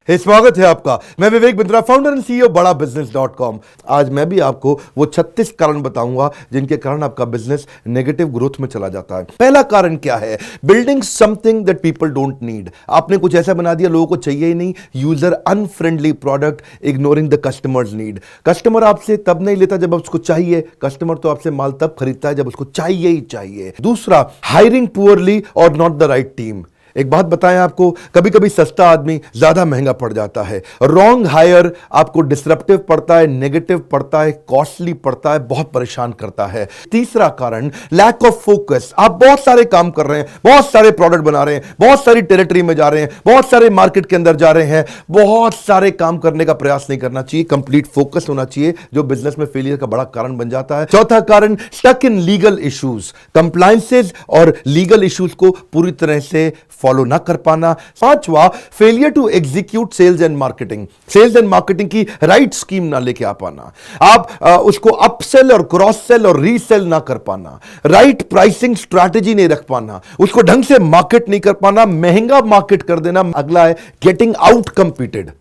स्वागत है आपका। मैं Vivek Bindra, founder and CEO बड़ा बिजनेस.com। आज मैं भी आपको वो 36 कारण बताऊंगा जिनके कारण आपका बिजनेस नेगेटिव ग्रोथ में चला जाता है। पहला कारण क्या है? Building something that people don't need. आपने कुछ ऐसा बना दिया लोगों को चाहिए ही नहीं। User unfriendly product, ignoring the customers need. Customer आपसे तब नहीं लेता जब उसको चाहिए। कस्टमर तो आपसे माल तब खरीदता है जब उसको चाहिए ही चाहिए। दूसरा, हायरिंग पुअरली और नॉट द राइट टीम। एक बात बताएं आपको, कभी कभी सस्ता आदमी ज्यादा महंगा पड़ जाता है। रॉन्ग हायर आपको डिसरप्टिव पड़ता है, नेगेटिव पड़ता है, कॉस्टली पड़ता है, बहुत परेशान करता है। तीसरा कारण, लैक ऑफ फोकस। आप बहुत सारे काम कर रहे हैं, बहुत सारे प्रोडक्ट बना रहे हैं, बहुत सारी टेरिटरी में जा रहे हैं, बहुत सारे मार्केट के अंदर जा रहे हैं, बहुत सारे काम करने का प्रयास नहीं करना चाहिए। कंप्लीट फोकस होना चाहिए, जो बिजनेस में फेलियर का बड़ा कारण बन जाता है। चौथा कारण, stuck in legal issues. Compliances और लीगल इश्यूज को पूरी तरह से फॉलो ना कर पाना। पांचवा, failure to execute sales and marketing. Sales and marketing की राइट स्कीम ना लेके आ पाना। आप उसको अपसेल और क्रॉस सेल और रीसेल ना कर पाना। राइट प्राइसिंग स्ट्रैटेजी नहीं रख पाना। उसको ढंग से मार्केट नहीं कर पाना, महंगा मार्केट कर देना। अगला है गेटिंग आउट कंपीटेड।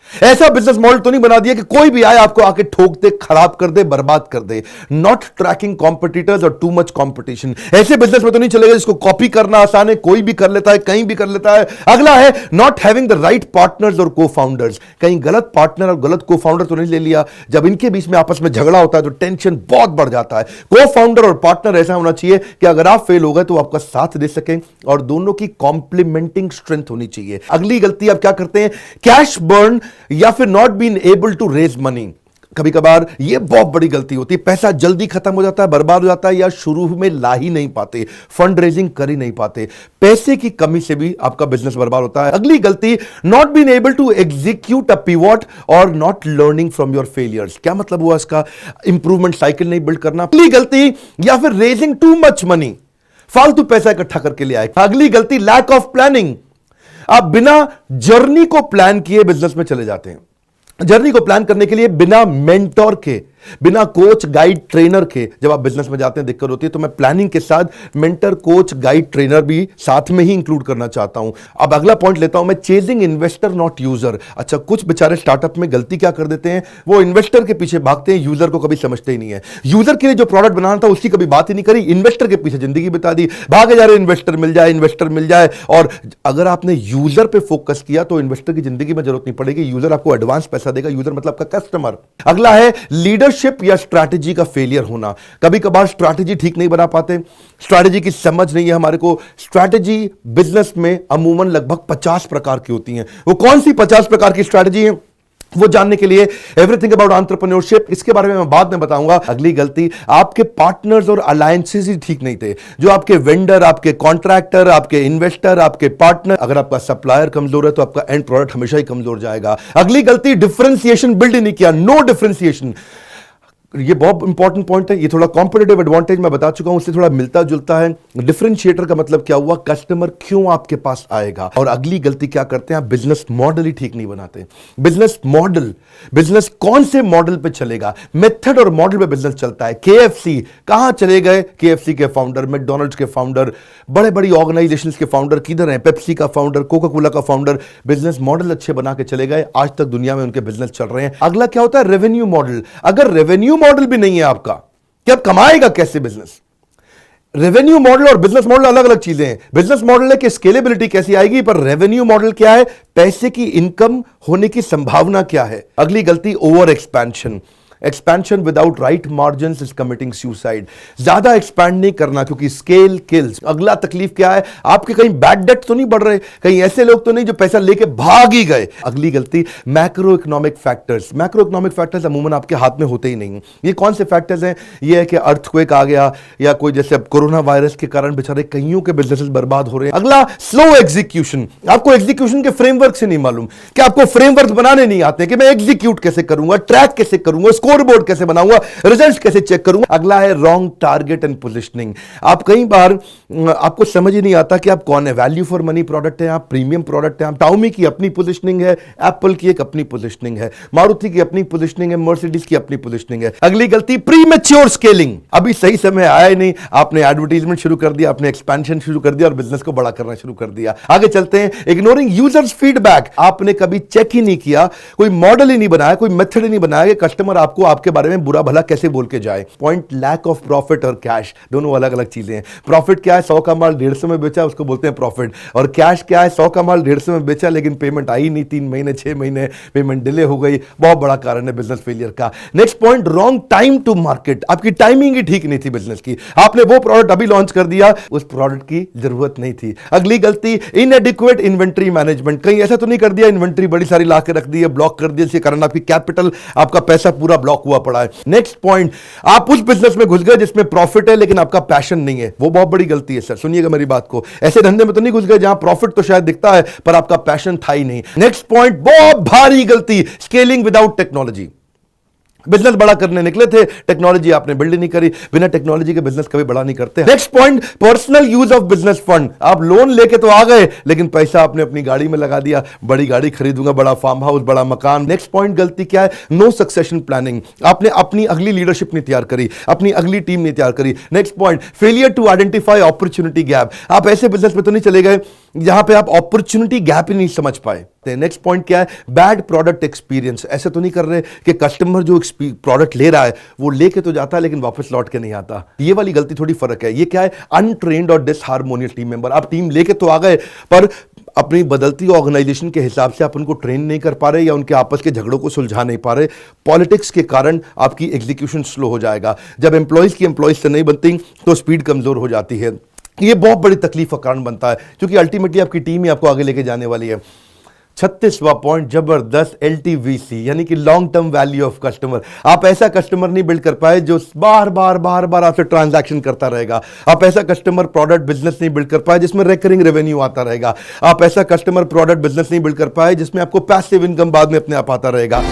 ऐसा बिजनेस मॉडल तो नहीं बना दिया कि कोई भी आए आपको आके ठोक दे, खराब कर दे, बर्बाद कर दे। नॉट ट्रैकिंग कॉम्पिटिटर्स और टू मच कॉम्पिटिशन। ऐसे बिजनेस में तो नहीं चलेगा जिसको कॉपी करना आसान है, कोई भी कर लेता है, कहीं भी कर लेता है। अगला है not having the right partners और को फाउंडर्स। कहीं गलत पार्टनर और गलत को फाउंडर तो नहीं ले लिया। जब इनके बीच में आपस में झगड़ा होता है तो टेंशन बहुत बढ़ जाता है। को फाउंडर और पार्टनर ऐसा होना चाहिए कि अगर आप फेल हो गए तो आपका साथ दे सकें और दोनों की कॉम्प्लीमेंटिंग स्ट्रेंथ होनी चाहिए। अगली गलती आप क्या करते हैं? कैश बर्न या फिर not been able to raise money. कभी कभार यह बहुत बड़ी गलती होती है। पैसा जल्दी खत्म हो जाता है, बर्बाद हो जाता है, या शुरू में ला ही नहीं पाते, फंड रेजिंग कर ही नहीं पाते। पैसे की कमी से भी आपका बिजनेस बर्बाद होता है। अगली गलती, not been able to execute a pivot और not learning from your failures. क्या मतलब हुआ इसका? इंप्रूवमेंट साइकिल नहीं बिल्ड करना। अगली गलती, या फिर रेजिंग टू मच मनी, फालतू पैसा इकट्ठा करके ले आए। अगली गलती, लैक ऑफ प्लानिंग। आप बिना जर्नी को प्लान किए बिजनेस में चले जाते हैं। जर्नी को प्लान करने के लिए बिना मेंटोर के, बिना कोच गाइड ट्रेनर के जब आप बिजनेस में जाते हैं दिक्कत होती है। तो मैं प्लानिंग के साथ मेंटर, कोच, गाइड, ट्रेनर भी साथ में ही इंक्लूड करना चाहता हूं। अब अगला पॉइंट लेता हूं मैं, चेजिंग इन्वेस्टर नॉट यूजर। अच्छा, कुछ बेचारे स्टार्टअप में गलती क्या कर देते हैं, वो इन्वेस्टर के पीछे भागते हैं, यूजर को कभी समझते ही नहीं है। यूजर के लिए जो प्रोडक्ट बनाना था उसकी कभी बात ही नहीं करी, इन्वेस्टर के पीछे जिंदगी बिता दी, भागे जा रहे इन्वेस्टर मिल जाए, इन्वेस्टर मिल जाए। और अगर आपने यूजर पे फोकस किया तो इन्वेस्टर की जिंदगी में जरूरत नहीं पड़ेगी। यूजर आपको एडवांस पैसा देगा। यूजर मतलब आपका कस्टमर। अगला है लीडरशिप या स्ट्रैटेजी का फेलियर होना। कभी कभार स्ट्रैटेजी ठीक नहीं बना पाते, स्ट्रैटेजी की समझ नहीं है हमारे को। स्ट्रैटेजी बिजनेस में अमूमन लगभग 50 प्रकार की होती हैं। वो कौन सी 50 प्रकार की स्ट्रैटेजी है वो जानने के लिए एवरीथिंग अबाउट एंटरप्रेन्योरशिप, इसके बारे में मैं बाद में बताऊंगा। अगली गलती, आपके पार्टनर्स और अलायंसेस ही ठीक नहीं थे। जो आपके वेंडर, आपके कॉन्ट्रैक्टर, आपके इन्वेस्टर, आपके पार्टनर, अगर आपका सप्लायर कमजोर है तो आपका एंड प्रोडक्ट हमेशा ही कमजोर जाएगा। अगली गलती, डिफरेंशिएशन बिल्ड नहीं किया, नो डिफरेंशिएशन। ये बहुत इंपॉर्टेंट पॉइंट है। ये थोड़ा कॉम्पिटिटिव एडवांटेज मैं बता चुका हूं, उससे थोड़ा मिलता जुलता है। डिफरेंशिएटर का मतलब क्या हुआ? कस्टमर क्यों आपके पास आएगा। और अगली गलती क्या करते हैं? आप बिजनेस मॉडल ही ठीक नहीं बनाते। बिजनेस मॉडल, बिजनेस कौन से मॉडल पे चलेगा, मेथड और मॉडल पे बिजनेस चलता है। केएफसी कहां चले गए? केएफसी के फाउंडर, मैकडॉनल्ड्स के फाउंडर, बड़े बड़ी ऑर्गेनाइजेशंस के फाउंडर किधर हैं? पेप्सी का फाउंडर, कोका कोला का फाउंडर। बिजनेस मॉडल अच्छे बना के चले गए, आज तक दुनिया में उनके बिजनेस चल रहे हैं। अगला क्या होता है? Revenue model. अगर रेवेन्यू मॉडल भी नहीं है आपका, कि अब कमाएगा कैसे बिजनेस? रेवेन्यू मॉडल और बिजनेस मॉडल अलग अलग चीजें हैं। बिजनेस मॉडल है कि स्केलेबिलिटी कैसी आएगी, पर रेवेन्यू मॉडल क्या है? पैसे की इनकम होने की संभावना क्या है। अगली गलती, over expansion. Expansion without right margin is committing suicide. ज्यादा एक्सपैंड नहीं करना क्योंकि स्केल किल्स। अगला तकलीफ क्या है? आपके कहीं बैड डेट तो नहीं बढ़ रहे, कहीं ऐसे लोग तो नहीं जो पैसा लेके भाग ही गए। अगली गलती, macro economic factors. Macro economic factors अमूमन आपके हाथ में होते ही नहीं। ये कौन से फैक्टर्स हैं? ये है कि अर्थक्वेक आ गया, या कोई जैसे अब कोरोना वायरस के कारण बेचारे कईयों के बिजनेसेस बर्बाद हो रहे हैं। अगला, स्लो एग्जीक्यूशन। आपको एग्जीक्यूशन के फ्रेमवर्क से नहीं मालूम, कि आपको फ्रेमवर्क बनाने नहीं आते कि मैं एग्जीक्यूट कैसे करूंगा, ट्रैक कैसे करूंगा, स्कोर बोर्ड कैसे बनाऊंगा, रिजल्ट कैसे चेक करूंगा। अगला है रॉन्ग टारगेट एंड पोजिशनिंग। आप कई बार आपको समझ ही नहीं आता कि आप कौन है, वैल्यू फॉर मनी प्रोडक्ट है, आप प्रीमियम प्रोडक्ट है। आप टाउमी की अपनी पोजिशनिंग है, एप्पल की एक अपनी पोजिशनिंग है, मारुति की अपनी पोजिशनिंग है, मर्सिडीज की अपनी पोजिशनिंग है। अगली गलती प्रीमेच्योर स्केलिंग। अभी सही समय आया ही नहीं, आपने एडवर्टाइजमेंट शुरू कर दिया, आपने एक्सपेंशन शुरू कर दिया और बिजनेस को बड़ा करना शुरू कर दिया। आगे चलते हैं, इग्नोरिंग यूजर्स फीडबैक। आपने कभी चेक ही नहीं किया, कोई मॉडल ही नहीं बनाया, कोई मेथड ही नहीं बनाया कि कस्टमर आपको आपके बारे में बुरा भला कैसे बोल के जाए। पॉइंट लैक ऑफ प्रॉफिट और कैश, दोनों अलग अलग चीजें हैं। प्रॉफिट क्या है, 100 का माल 150 में बेचा, उसको बोलते हैं प्रॉफिट। और कैश क्या है, 100 का माल 150 में बेचा लेकिन पेमेंट आई नहीं, 3 महीने 6 महीने पेमेंट डिले हो गई, बहुत बड़ा कारण है बिजनेस फेलियर का। Next point, wrong time to market. आपकी टाइमिंग ही ठीक नहीं थी बिजनेस की, आपने वो प्रोडक्ट अभी लॉन्च कर दिया, उस प्रोडक्ट की जरूरत नहीं थी। अगली गलती, इनएडिक्वेट इन्वेंट्री मैनेजमेंट। कहीं ऐसा तो नहीं कर दिया इन्वेंट्री बड़ी सारी ला के रख दी है, ब्लॉक कर दिया, जिसके कारण आपकी कैपिटल, आपका पैसा पूरा ब्लॉक हुआ पड़ा है। नेक्स्ट पॉइंट, आप उस बिजनेस में घुस गए जिसमें प्रॉफिट है लेकिन आपका पैशन नहीं है, वो बहुत बड़ी गलती है सर, सुनिएगा मेरी बात को। ऐसे धंधे में तो नहीं घुस गए जहां प्रॉफिट तो शायद दिखता है पर आपका पैशन था ही नहीं। नेक्स्ट पॉइंट, बहुत भारी गलती, स्केलिंग विदाउट टेक्नोलॉजी। बिजनेस बड़ा करने निकले थे, टेक्नोलॉजी आपने बिल्ड नहीं करी, बिना टेक्नोलॉजी के बिजनेस कभी बड़ा नहीं करते। Next point, personal use of business fund. आप लोन लेके तो आ गए लेकिन पैसा आपने अपनी गाड़ी में लगा दिया, बड़ी गाड़ी खरीदूंगा, बड़ा फार्म हाउस, बड़ा मकान। नेक्स्ट पॉइंट गलती क्या है, नो सक्सेशन प्लानिंग। आपने अपनी अगली लीडरशिप नहीं तैयार करी, अपनी अगली टीम नहीं तैयार करी। Next point, failure to identify opportunity gap. आप ऐसे बिजनेस में तो नहीं चले गए जहां पे आप अपॉर्चुनिटी गैप ही नहीं समझ पाए। नेक्स्ट पॉइंट क्या है, बैड प्रोडक्ट एक्सपीरियंस। ऐसे तो नहीं कर रहे कि कस्टमर जो प्रोडक्ट ले रहा है वो लेके तो जाता है लेकिन वापस लौट के नहीं आता। ये वाली गलती थोड़ी फर्क है। ये क्या है, अनट्रेन्ड और डिसहार्मोनियस टीम मेंबर। आप टीम लेके तो आ गए पर अपनी बदलती ऑर्गेनाइजेशन के हिसाब से आप उनको ट्रेन नहीं कर पा रहे या उनके आपस के झगड़ों को सुलझा नहीं पा रहे। पॉलिटिक्स के कारण आपकी एग्जीक्यूशन स्लो हो जाएगा। जब एम्प्लॉयज की एम्प्लॉयज से नहीं बनती तो स्पीड कमजोर हो जाती है। ये बहुत बड़ी तकलीफ का कारण बनता है क्योंकि अल्टीमेटली आपकी टीम ही आपको आगे लेके जाने वाली है। 36वां पॉइंट, जबरदस्त LTVC यानी कि long term value of customer. आप ऐसा कस्टमर नहीं बिल्ड कर पाए जो बार बार आपसे ट्रांजैक्शन करता रहेगा। आप ऐसा कस्टमर प्रोडक्ट बिजनेस नहीं बिल्ड कर पाए जिसमें रिकरिंग रेवेन्यू आता रहेगा। आप ऐसा कस्टमर प्रोडक्ट बिजनेस नहीं बिल्ड कर पाए जिसमें आपको पैसिव इनकम बाद में अपने आप आता रहेगा।